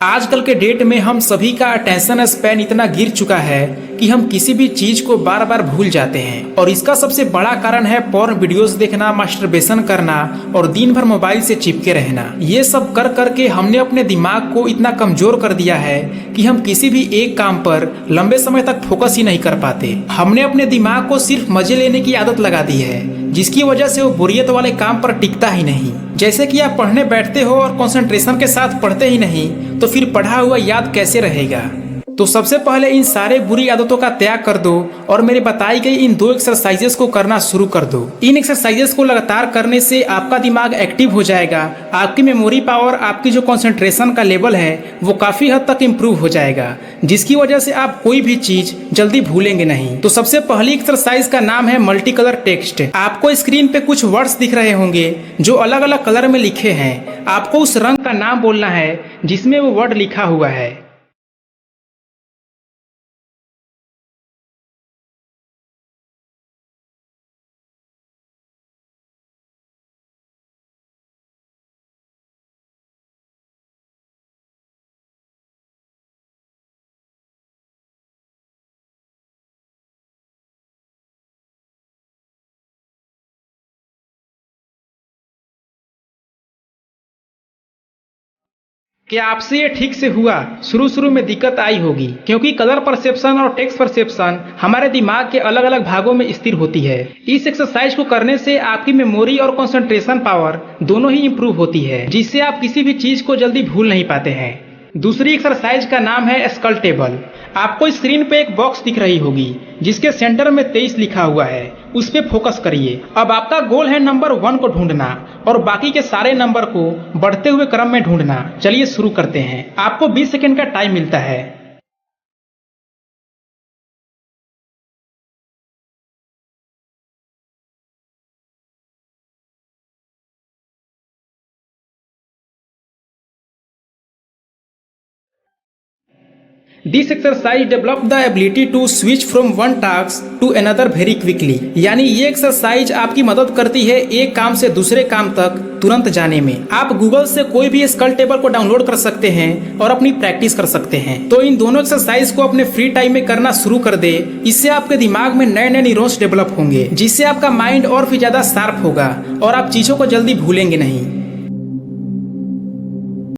आजकल के डेट में हम सभी का अटेंशन स्पैन इतना गिर चुका है कि हम किसी भी चीज को बार बार भूल जाते हैं और इसका सबसे बड़ा कारण है पॉर्न वीडियोस देखना, मास्टरबेशन करना और दिन भर मोबाइल से चिपके रहना। ये सब कर करके हमने अपने दिमाग को इतना कमजोर कर दिया है कि हम किसी भी एक काम पर लंबे समय तक फोकस ही नहीं कर पाते। हमने अपने दिमाग को सिर्फ मजे लेने की आदत लगा दी है, जिसकी वजह से वो बोरियत वाले काम पर टिकता ही नहीं। जैसे कि आप पढ़ने बैठते हो और कंसंट्रेशन के साथ पढ़ते ही नहीं तो फिर पढ़ा हुआ याद कैसे रहेगा। तो सबसे पहले इन सारे बुरी आदतों का त्याग कर दो और मेरी बताई गई इन 2 एक्सरसाइजेस को करना शुरू कर दो। इन एक्सरसाइजेस को लगातार करने से आपका दिमाग एक्टिव हो जाएगा, आपकी मेमोरी पावर, आपकी जो कंसंट्रेशन का लेवल है वो काफी हद तक इम्प्रूव हो जाएगा, जिसकी वजह से आप कोई भी चीज जल्दी भूलेंगे नहीं। तो सबसे पहली एक्सरसाइज का नाम है मल्टी कलर टेक्स्ट। आपको स्क्रीन पे कुछ वर्ड्स दिख रहे होंगे जो अलग अलग कलर में लिखे हैं। आपको उस रंग का नाम बोलना है जिसमें वो वर्ड लिखा हुआ है। क्या आपसे ये ठीक से हुआ? शुरू शुरू में दिक्कत आई होगी क्योंकि कलर परसेप्शन और टेक्स्ट परसेप्शन हमारे दिमाग के अलग अलग भागों में स्थिर होती है। इस एक्सरसाइज को करने से आपकी मेमोरी और कंसंट्रेशन पावर दोनों ही इंप्रूव होती है, जिससे आप किसी भी चीज को जल्दी भूल नहीं पाते हैं। दूसरी एक्सरसाइज का नाम है स्कल टेबल। आपको स्क्रीन पे एक बॉक्स दिख रही होगी जिसके सेंटर में 23 लिखा हुआ है, उस पे फोकस करिए। अब आपका गोल है नंबर 1 को ढूंढना और बाकी के सारे नंबर को बढ़ते हुए क्रम में ढूंढना। चलिए शुरू करते हैं। आपको 20 सेकंड का टाइम मिलता है। This exercise develop the ability to switch from one task to another very quickly. यानी ये एक्सरसाइज आपकी मदद करती है एक काम से दूसरे काम तक तुरंत जाने में। आप गूगल से कोई भी स्कल टेबल को डाउनलोड कर सकते हैं और अपनी प्रैक्टिस कर सकते हैं। तो इन दोनों एक्सरसाइज को अपने फ्री टाइम में करना शुरू कर दे। इससे आपके दिमाग में नए नए न्यूरॉन्स डेवलप होंगे, जिससे आपका माइंड और भी ज्यादा शार्प होगा और आप चीजों को जल्दी भूलेंगे नहीं।